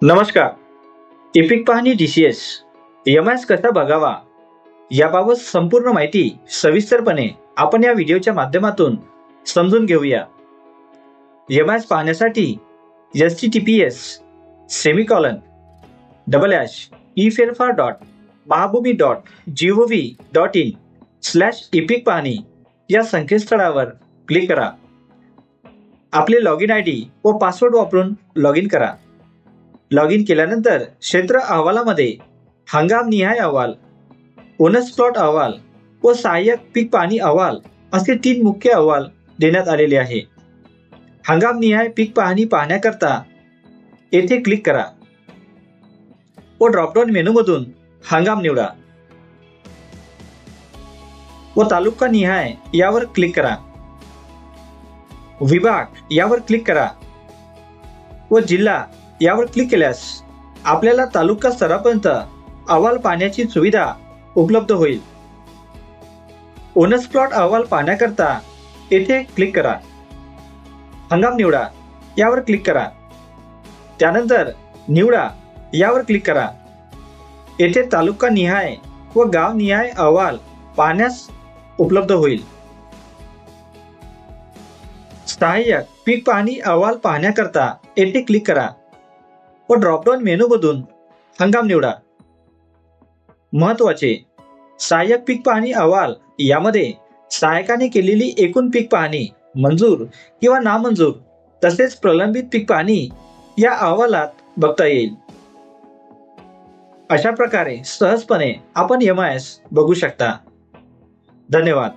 नमस्कार. इपिक पाहणी DCS MIS कसा बघावा याबाबत संपूर्ण माहिती सविस्तरपणे आपण या व्हिडिओच्या माध्यमातून समजून घेऊया. एमआयएस पाहण्यासाठी https://efearfar.mahabumi.gov.in/epic पाहणी या संकेतस्थळावर क्लिक करा. आपले लॉगिन ID व पासवर्ड वापरून लॉग इन करा. लॉग इन केल्यानंतर क्षेत्र अहवालामध्ये हंगामनिहाय अहवाल, ओनस प्लॉट अहवाल व सहाय्यक पीक पाहणी अहवाल असे 3 मुख्य अहवाल देण्यात आलेले आहे. हंगामनिहाय पीक पाहणी पाहण्याकरता येथे क्लिक करा व ड्रॉपडाऊन मेनूमधून हंगाम निवडा व तालुका निहाय यावर क्लिक करा. विभाग यावर क्लिक करा व जिल्हा यावर क्लिक केल्यास आपल्याला तालुका स्तरापर्यंत अहवाल पाहण्याची सुविधा उपलब्ध होईल. ओनस प्लॉट अहवाल पाहण्याकरता येथे क्लिक करा. हंगाम निवडा यावर क्लिक करा. त्यानंतर निवडा यावर क्लिक करा. येथे तालुका निहाय व गाव निहाय अहवाल पाहण्यास उपलब्ध होईल. सहाय्यक पीक पाहणी अहवाल पाहण्याकरता येथे क्लिक करा व ड्रॉपडाऊन मेनूमधून हंगाम निवडा. महत्त्वाचे, सहाय्यक पीक पाहणी अहवाल यामध्ये सहाय्यकाने केलेली एकूण पीक पाहणी, मंजूर किंवा नामंजूर तसेच प्रलंबित पीक पाहणी या अहवालात बघता येईल. अशा प्रकारे सहजपणे आपण एमआयएस बघू शकता. धन्यवाद.